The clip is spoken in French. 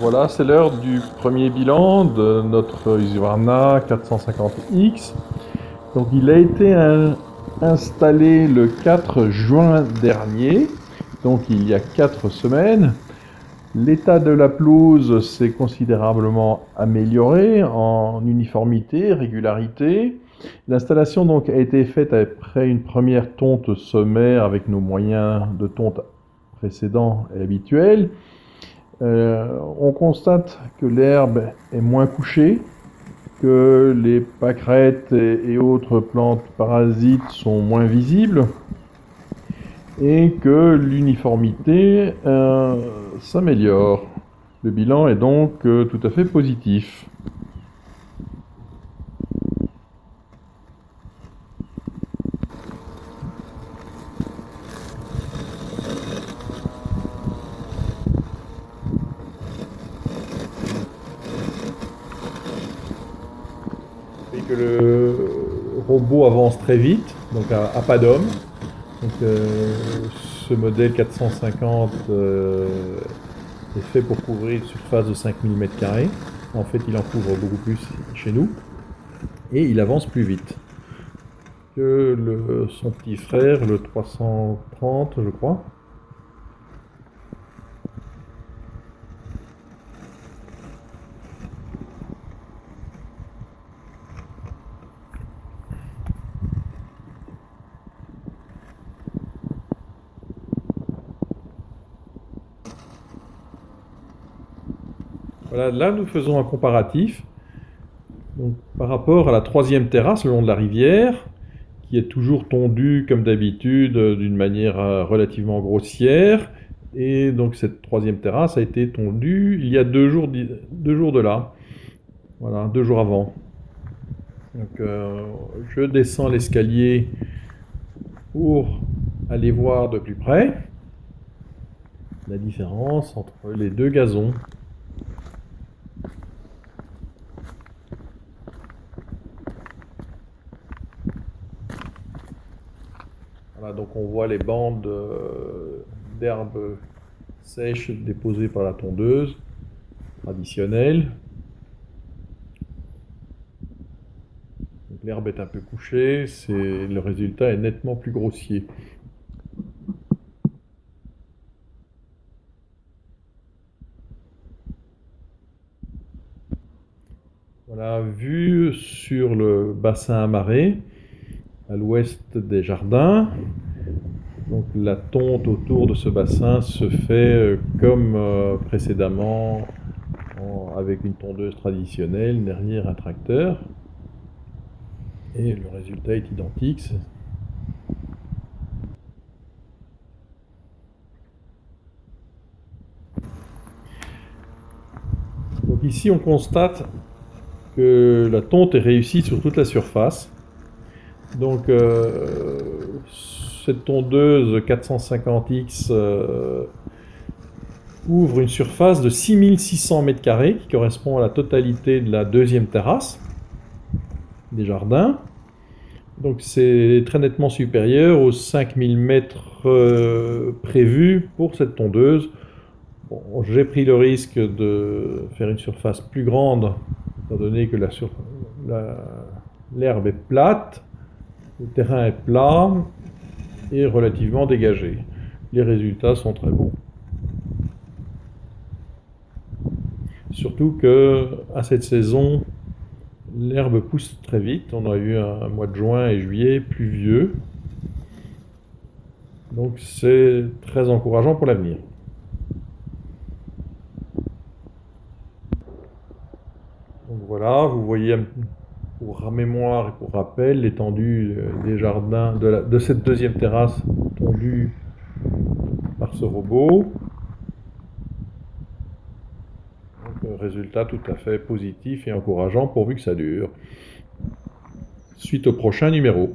Voilà, c'est l'heure du premier bilan de notre Husqvarna 450X. Donc il a été installé le 4 juin dernier, donc il y a 4 semaines. L'état de la pelouse s'est considérablement amélioré en uniformité, régularité. L'installation donc a été faite après une première tonte sommaire avec nos moyens de tonte précédents et habituels. On constate que l'herbe est moins couchée, que les pâquerettes et autres plantes parasites sont moins visibles et que l'uniformité s'améliore. Le bilan est donc tout à fait positif. Et que le robot avance très vite, donc à pas d'homme. Donc, ce modèle 450 est fait pour couvrir une surface de 5000 m². En fait, il en couvre beaucoup plus chez nous. Et il avance plus vite que son petit frère, le 330, je crois. Voilà, là, nous faisons un comparatif donc, par rapport à la troisième terrasse le long de la rivière, qui est toujours tondue comme d'habitude d'une manière relativement grossière. Et donc cette troisième terrasse a été tondue il y a 2 jours de là. Voilà, 2 jours avant. Donc je descends l'escalier pour aller voir de plus près la différence entre les deux gazons. Voilà, donc on voit les bandes d'herbe sèche déposées par la tondeuse traditionnelle. L'herbe est un peu couchée, le résultat est nettement plus grossier. Voilà, vue sur le bassin à marée, à l'ouest des jardins. Donc la tonte autour de ce bassin se fait comme précédemment avec une tondeuse traditionnelle derrière un tracteur. Et le résultat est identique. Donc ici on constate que la tonte est réussie sur toute la surface. Donc cette tondeuse 450X ouvre une surface de 6600 m² qui correspond à la totalité de la deuxième terrasse des jardins. Donc c'est très nettement supérieur aux 5000 mètres prévus pour cette tondeuse. Bon, j'ai pris le risque de faire une surface plus grande, étant donné que l'herbe est plate, le terrain est plat et relativement dégagé. Les résultats sont très bons. Surtout qu'à cette saison, l'herbe pousse très vite. On a eu un mois de juin et juillet pluvieux. Donc c'est très encourageant pour l'avenir. Donc voilà, vous voyez pour mémoire et pour rappel l'étendue des jardins de cette deuxième terrasse tondue par ce robot. Donc, résultat tout à fait positif et encourageant pourvu que ça dure. Suite au prochain numéro.